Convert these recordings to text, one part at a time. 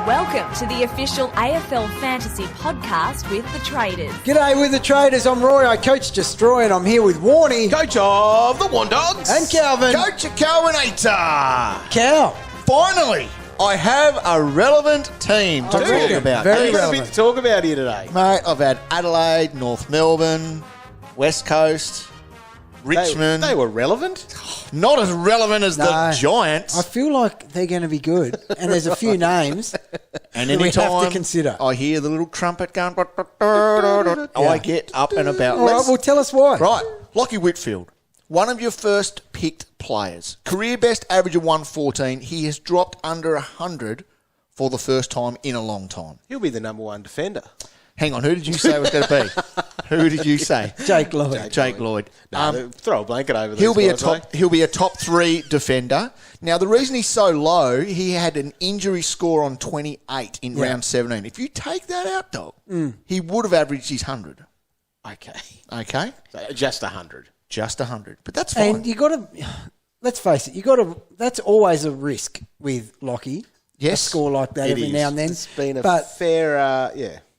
Welcome to the official AFL Fantasy podcast with the Traders. G'day with the Traders. I'm Roy. I coach Destroy, and I'm here with Warnie. Coach of the Warn Dogs. And Calvin. Coach of Calvinator. Cal. Finally, I have a relevant team to talk about. Very You've got a relevant. bit to talk about here today. Mate, I've had Adelaide, North Melbourne, West Coast, Richmond. They were relevant? Not as relevant as the Giants. I feel like they're going to be good, and there's a few names And that we anytime have to consider. I hear the little trumpet going, I get up and about. All right, well, tell us why. Right, Lachie Whitfield, one of your first picked players. Career best average of 114. He has dropped under 100 for the first time in a long time. He'll be the number one defender. Hang on, who did you say was going to be? Who did you say? Jake Lloyd. Jake Lloyd. No, throw a blanket over these He'll be guys, he'll be a top 3 defender. Now, the reason he's so low, he had an injury score on 28 in round 17. If you take that out, dog, he would have averaged his 100. Okay? So just 100. Just 100. But that's fine. And you got to, let's face it, that's always a risk with Lachie. Yes, a score like that it every is. now and then. It's been a fair,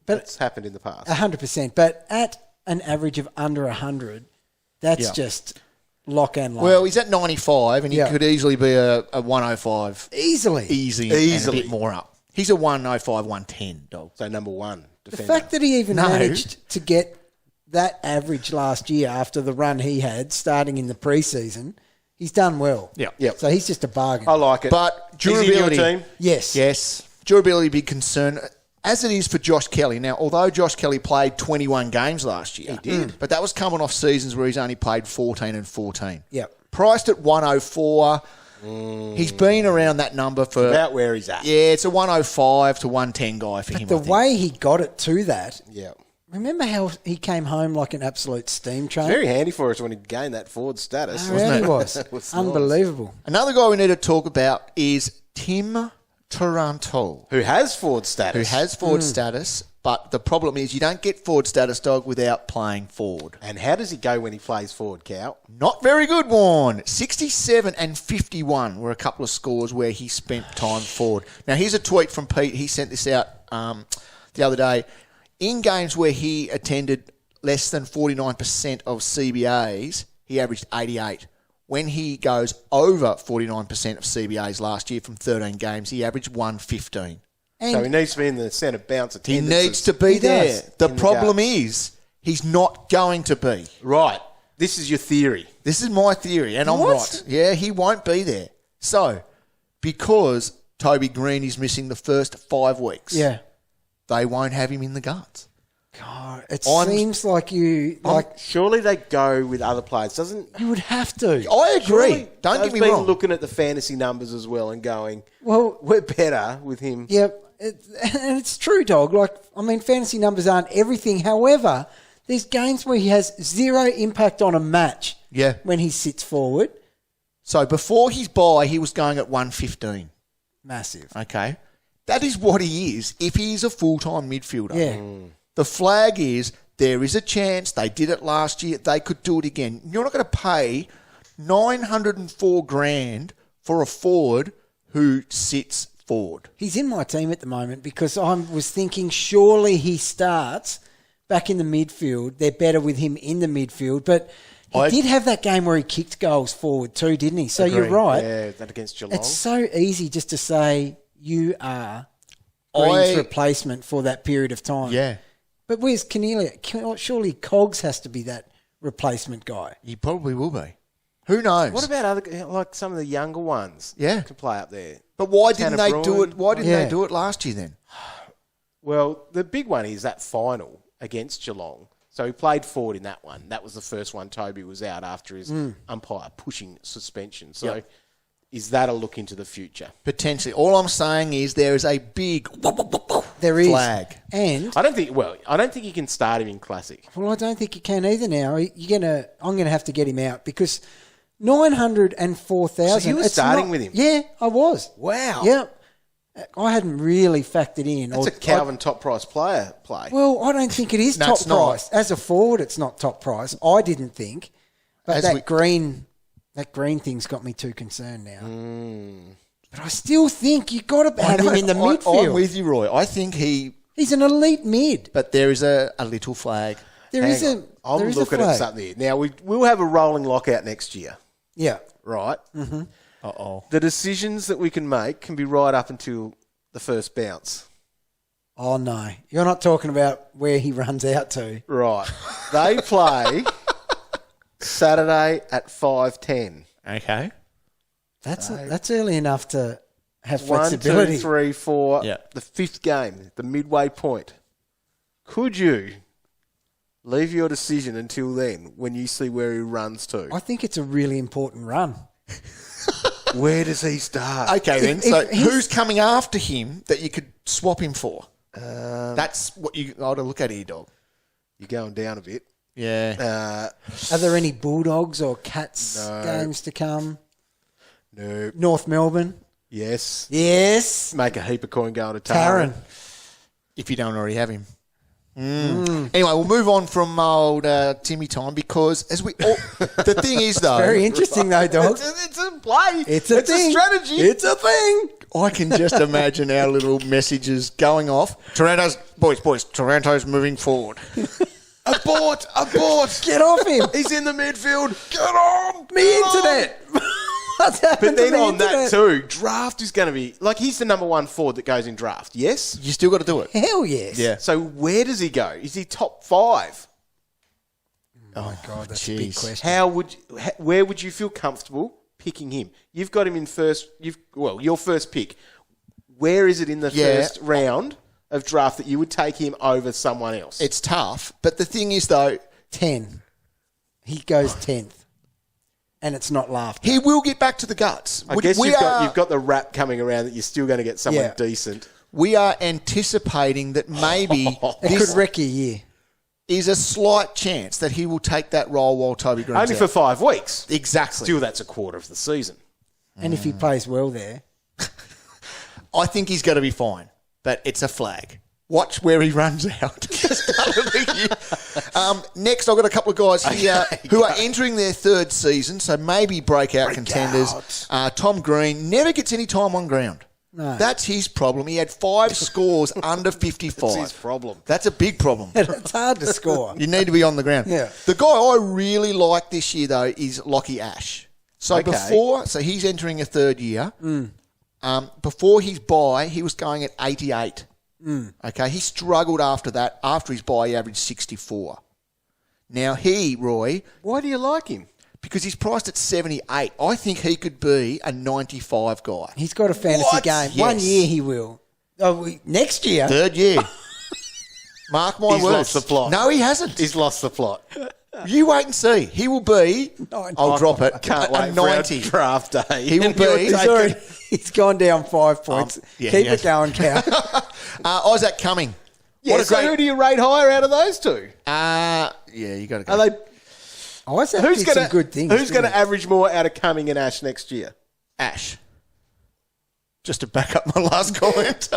but it's happened in the past. 100%. But at an average of under 100, that's just lock and load. Well, he's at 95, and he could easily be a 105. Easily. Easy. And a bit more up. He's a 105, 110, dog. So number one The defender. fact that he even managed to get that average last year after the run he had starting in the preseason, he's done well. Yep. So he's just a bargain. I like it. But Is he in your durability. team? Yes. Durability, big concern. As it is for Josh Kelly. Now, although Josh Kelly played 21 games last year. He did. But that was coming off seasons where he's only played 14 and 14. Yep. Priced at 104. He's been around that number for... About where he's at. Yeah, it's a 105 to 110 guy for him, The I think. way he got it to that, Yeah. remember how he came home like an absolute steam train? Very handy for us when he gained that forward status. Oh, yeah, he was. It was Unbelievable. Another guy we need to talk about is Tim Taranto. Who has forward status. Who has forward status, but the problem is you don't get forward status, dog, without playing forward. And how does he go when he plays forward, Cow? Not very good, Warren. 67 and 51 were a couple of scores where he spent time forward. Now, here's a tweet from Pete. He sent this out the other day. In games where he attended less than 49% of CBAs, he averaged 88. When he goes over 49% of CBAs last year from 13 games, he averaged 115. So he needs to be in the centre bounce He attendance. needs to be there. does. The In the problem guts. is he's not going to be. Right. This is your theory. This is my theory, and I'm What? right. Yeah, he won't be there. So, because Toby Greene is missing the first 5 weeks, they won't have him in the guts. God, it I'm- seems like you Surely they go with other players. Doesn't you would have to. I agree. Surely Don't they've get me been wrong. looking at the fantasy numbers as well and going, Well, we're better with him. yeah, and it's true, dog. Like, I mean, fantasy numbers aren't everything. However, there's games where he has zero impact on a match. Yeah. When he sits forward, So, before his bye, he was going at 115. massive. Okay? That is what he is if he is a full-time midfielder. Yeah. The flag is there is a chance. They did it last year. They could do it again. You're not going to pay $904,000 for a forward who sits forward. He's in my team at the moment because I was thinking surely he starts back in the midfield. They're better with him in the midfield. But he did have that game where he kicked goals forward too, didn't he? So you're right. Yeah, that against Geelong. It's so easy just to say you are Green's replacement for that period of time. Yeah. But where's Coniglio? Surely Cogs has to be that replacement guy. He probably will be. Who knows? What about like some of the younger ones? Yeah. Can play up there. But why didn't Tanner they do Bruin? it? Why didn't Yeah. they do it last year then? Well, the big one is that final against Geelong. So he played forward in that one. That was the first one Toby was out after his umpire pushing suspension. So is that a look into the future? Potentially. All I'm saying is there is a big There is flag. and I don't think you can start him in Classic. well, I don't think you can either. Now I'm gonna have to get him out because 904,000. So you were starting with him? Yeah, I was. Wow. Yeah, I hadn't really factored in. That's a Calvin top price player play. Well, I don't think it is No, top it's not. price. As a forward, it's not top price. I didn't think. But As that we- green thing's got me too concerned now. But I still think you got to have him in the midfield. I'm with you, Roy. I think He's an elite mid. but there is a little flag. There is a looking at something here. Now, we'll have a rolling lockout next year, Yeah. right? Mm-hmm. Uh-oh. The decisions that we can make can be right up until the first bounce. Oh, no. You're not talking about where he runs out to. Right. They play Saturday at 5:10. Okay. That's early enough to have 1, flexibility. 2, 3, 4. Yeah. The fifth game, the midway point. Could you leave your decision until then when you see where he runs to? I think it's a really important run. Where does he start? Okay, then. If So he's- who's coming after him that you could swap him for? That's what you got to look at here, dog. You're going down a bit. Yeah. Are there any Bulldogs or Cats games to come? No. North Melbourne? Yes. Yes. Make a heap of coin going to Taran. Taran. If you don't already have him. Anyway, we'll move on from old Timmy time because as we all, the thing is though, Very interesting though, dog. It's a play. It's a thing. strategy. It's a thing. I can just imagine our little messages going off. Boys, Taranto's moving forward. Abort. Get off him. He's in the midfield. Get on. Me internet. What's happened But then to me on that internet? too, draft is going to be... Like, he's the number one forward that goes in draft, yes? You still got to do it. Hell yes. Yeah. So where does he go? Is he top 5? Oh, my God, that's a big jeez. question. Where would you feel comfortable picking him? You've got him in first... your first pick. Where is it in the first round of draft that you would take him over someone else? It's tough, but the thing is though, 10. He goes 10th. And it's not laughter. he will get back to the guts. I guess you've got the rap coming around that you're still going to get someone decent. We are anticipating that maybe It this could wreck your year. is a slight chance that he will take that role while Toby Greene's Only out. for 5 weeks. Exactly. Still, that's a quarter of the season. And if he plays well there. I think he's going to be fine, but it's a flag. Watch where he runs out. Next, I've got a couple of guys here who are entering their third season, so maybe breakout contenders. Tom Greene never gets any time on ground. No. That's his problem. He had 5 scores under 55. That's his problem. That's a big problem. It's hard to score. You need to be on the ground. Yeah. The guy I really like this year, though, is Lachie Ash. So Okay. he's entering a third year. Before his bye, he was going at 88. Okay, he struggled after that. After his bye, he averaged 64. Now Roy, Why do you like him? because he's priced at 78, I think he could be a 95 guy. He's got a fantasy What? game. Yes. 1 year he will. Next year. Third year. Mark my He's words. lost the plot. No, he hasn't. He's lost the plot. You wait and see. He will be. I'll drop it. Can't a wait for our 90. draft day. He will And you're be. He's, taking- already, he's gone down 5 points. yeah, Keep he has. it going, Cal. Isaac Cumming. Yeah, What a so great. who do you rate higher out of those two? Yeah, you got to go. Are they? Isaac Who's did going some good things. Who's going didn't to average more out of Cumming and Ash next year? Ash. Just to back up my last comment.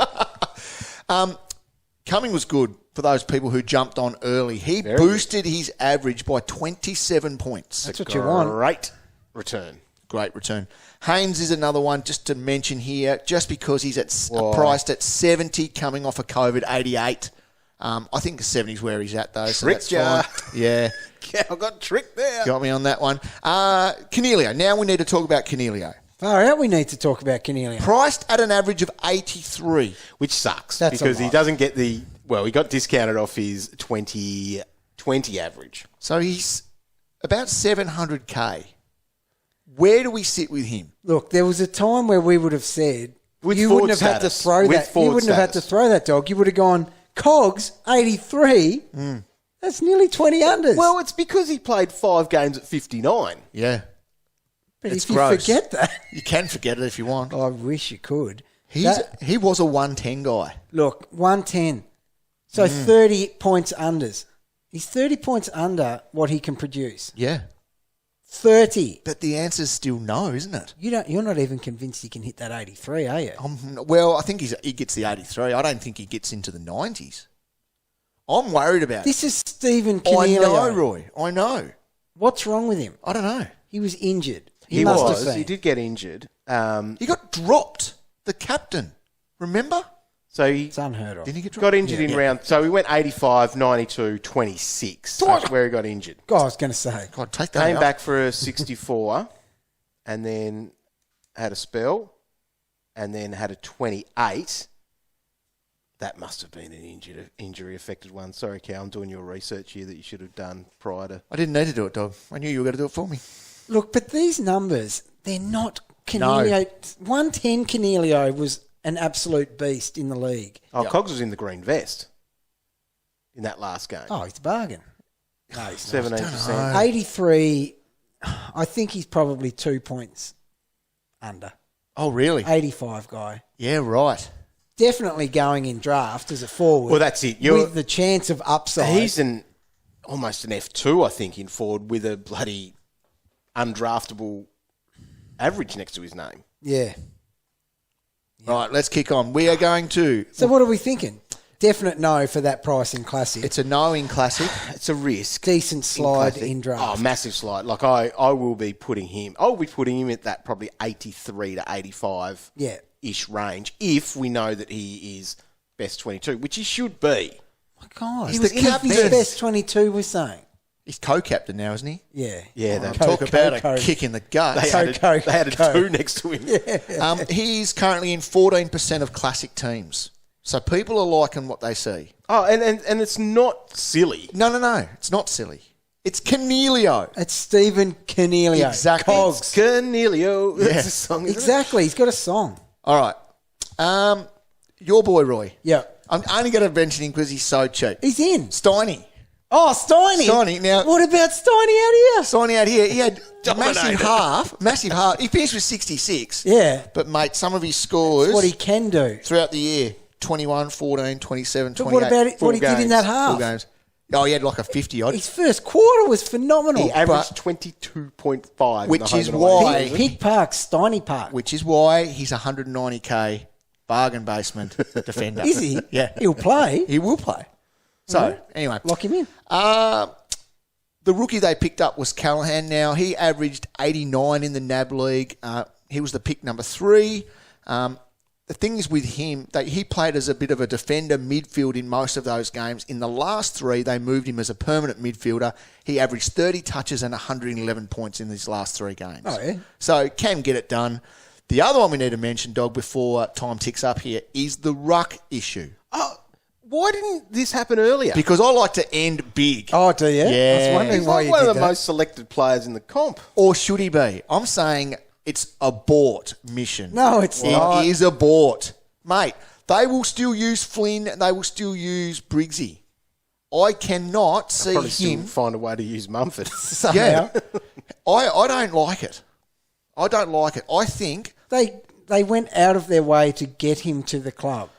Cumming was good for those people who jumped on early. He Very boosted his average by 27 points. That's what you want. Great return. Great return. Haynes is another one just to mention here, just because he's Why? priced at 70, coming off a COVID 88. I think 70 is where he's at, though, so Tricked that's ya. fine. Yeah, Yeah, I got tricked there. got me on that one. Coniglio. Now we need to talk about Coniglio. Far out we need to talk about Coniglio. Priced at an average of 83. Which sucks That's a because he lot. doesn't get the... Well, he got discounted off his 20 average. So he's about 700K. Where do we sit with him? Look, there was a time where we would have said With you forward wouldn't have had to status. throw With that. You forward wouldn't have had to status. throw that dog. You would have gone Cogs 83. That's nearly 20 unders. Well, it's because he played 5 games at 59. Yeah. but it's if you gross. forget that, You can forget it if you want. I wish you could. He That- was a 110 guy. Look, 110. So 30 points unders. He's 30 points under what he can produce. Yeah. 30. But the answer's still no, isn't it? You're not even convinced he can hit that 83, are you? Well, I think he gets the 83. I don't think he gets into the 90s. I'm worried about This is Stephen it. I Coniglio. know, Roy. I know. What's wrong with him? I don't know. He was injured. He must was. have been. He did get injured. He got dropped. The captain. Remember? So he It's unheard of. Didn't he get dropped? got injured in round. So he went 85, 92, 26. That's where he got injured. God, I was going to say. God, take that Came out. back for a 64 and then had a spell and then had a 28. That must have been an injury-affected one. Sorry, Cal, I'm doing your research here that you should have done prior to... I didn't need to do it, dog. I knew you were going to do it for me. Look, but these numbers, they're not Coniglio. 110 Coniglio was an absolute beast in the league. Oh, Cogs was in the green vest in that last game. Oh, he's a bargain. No, he's not. 17%. 83, I think he's probably 2 points under. Oh, really? 85 guy. Yeah, right. Definitely going in draft as a forward. Well, that's it. With the chance of upside. He's almost an F2, I think, in forward with a bloody undraftable average next to his name. Yeah. Right, let's kick on. We are going to... So what are we thinking? Definite no for that price in Classic. It's a no in Classic. It's a risk. Decent slide Classic. in draft. Oh, massive slide. Like, I will be putting him... I'll be putting him at that probably 83 to 85 ish range if we know that he is best 22, which he should be. My God. He's He was the in his captain. best 22, we're saying. He's co-captain now, isn't he? Yeah. Yeah, Talk about a kick in the gut. They had a two next to him. He's currently in 14% of Classic teams. So people are liking what they see. Oh, and it's not silly. No. It's not silly. It's Coniglio. It's Stephen Coniglio. Exactly. Cogs. Coniglio. Yeah. That's a song, isn't Exactly. He's got a song. All right. Your boy, Roy. Yeah. I'm only going to mention him because he's so cheap. He's in. Steiny. Oh, Steiny. Steiny, now- What about Steiny out here? Steiny out here, he had Dominated. massive half. He finished with 66. Yeah. But, mate, some of his scores That's what he can do. throughout the year, 21, 14, 27, But 28. what about it, what he did in games. that Full half? games. Oh, he had like a 50-odd. His first quarter was phenomenal. He averaged 22.5. in Which the home is and away why- season. Pig Park, Steiny Park. Which is why he's 190k bargain basement defender. Is he? Yeah. He'll play. He will play. So, anyway. Lock him in. The rookie they picked up was Callahan. Now, he averaged 89 in the NAB League. He was the pick number 3. The thing is with him, that he played as a bit of a defender midfield in most of those games. In the last 3, they moved him as a permanent midfielder. He averaged 30 touches and 111 points in these last 3 games. Oh, yeah. So, can get it done. The other one we need to mention, Dog, before time ticks up here, is the ruck issue. Oh, why didn't this happen earlier? Because I like to end big. Oh, do you? Yeah. I was wondering He's why like you one did of the that. most selected players in the comp. Or should he be? I'm saying it's abort mission. No, it's not. It is abort. Mate, they will still use Flynn. They will still use Briggsy. I cannot see Probably still him. find a way to use Mumford. Somehow. Yeah. I don't like it. I don't like it. I think They went out of their way to get him to the club.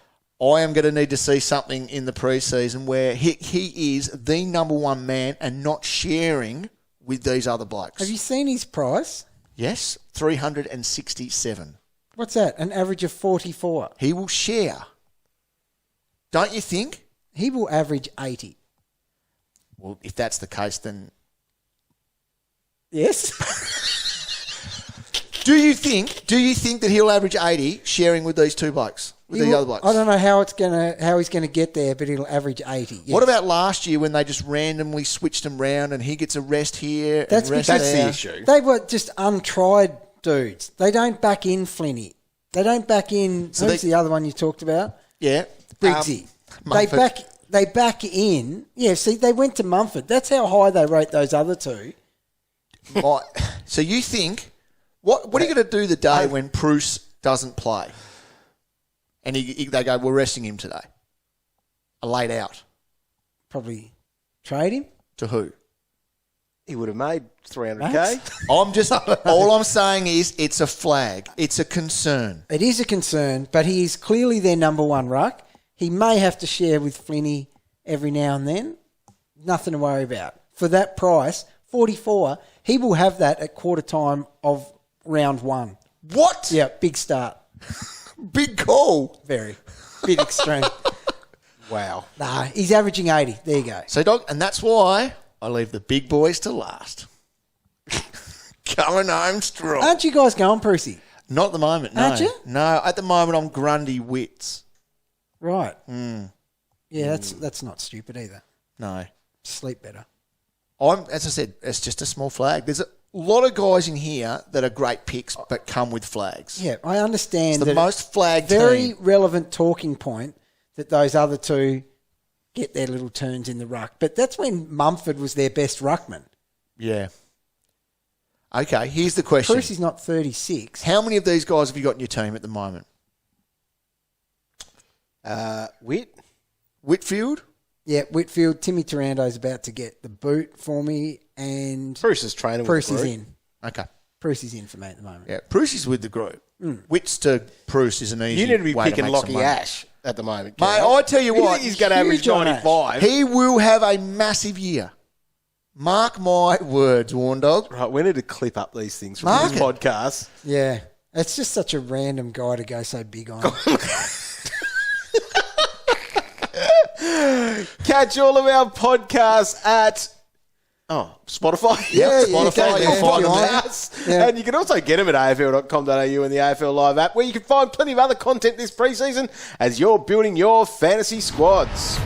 I am going to need to see something in the preseason where he is the number one man and not sharing with these other blokes. Have you seen his price? Yes, 367. What's that? An average of 44. He will share. Don't you think? He will average 80. Well, if that's the case, then... Yes? Do you think that he'll average 80 sharing with these two blokes? With the other blokes? I don't know how he's gonna get there, but he'll average 80. Yes. What about last year when they just randomly switched him round and he gets a rest here That's and rest because there? the issue. They were just untried dudes. They don't back in Flinny. They don't back in. So who's the other one you talked about? Yeah. Briggsy. Mumford. They back in. Yeah. See, they went to Mumford. That's how high they rate those other two. Right. So you think... What are you going to do the day when Preuss doesn't play? And they go, we're resting him today. Laid out. Probably trade him. To who? He would have made 300k. Max? All I'm saying is it's a flag. It's a concern. It is a concern, but he is clearly their number one ruck. He may have to share with Flinny every now and then. Nothing to worry about. For that price, 44, he will have that at quarter time of round 1. What? Yeah, big start. Big call. Very. Bit extreme. Wow. Nah, he's averaging 80. There you go. So, Dog, and that's why I leave the big boys to last. Coming home strong. Aren't you guys going, Prusy? Not at the moment, no. Aren't you? No, at the moment I'm Grundy Wits. Right. Yeah, that's not stupid either. No. Sleep better. As I said, it's just a small flag. There's a lot of guys in here that are great picks but come with flags. Yeah, I understand It's the that most flagged very team. relevant talking point that those other two get their little turns in the ruck. But that's when Mumford was their best ruckman. Yeah. Okay, here's the question. Preuss is not 36. How many of these guys have you got in your team at the moment? Whitfield? Yeah, Whitfield. Timmy Taranto's about to get the boot for me, and Preuss is training. Preuss is in. Okay. Preuss is in for me at the moment. Yeah, Preuss is with the group. Wits to Preuss is an easy You need to be way picking make some Lachie money. Ash at the moment. Mate, Kev. I tell you You what, think he's going to average huge on Ash. 95. he will have a massive year. Mark my words, Warn Dog. Right, we need to clip up these things from Mark this it. podcast. Yeah, it's just such a random guy to go so big on. Catch all of our podcasts at Spotify. Yeah, Spotify. you You'll can find find them us. Yeah. And you can also get them at afl.com.au and the AFL Live app, where you can find plenty of other content this preseason as you're building your fantasy squads.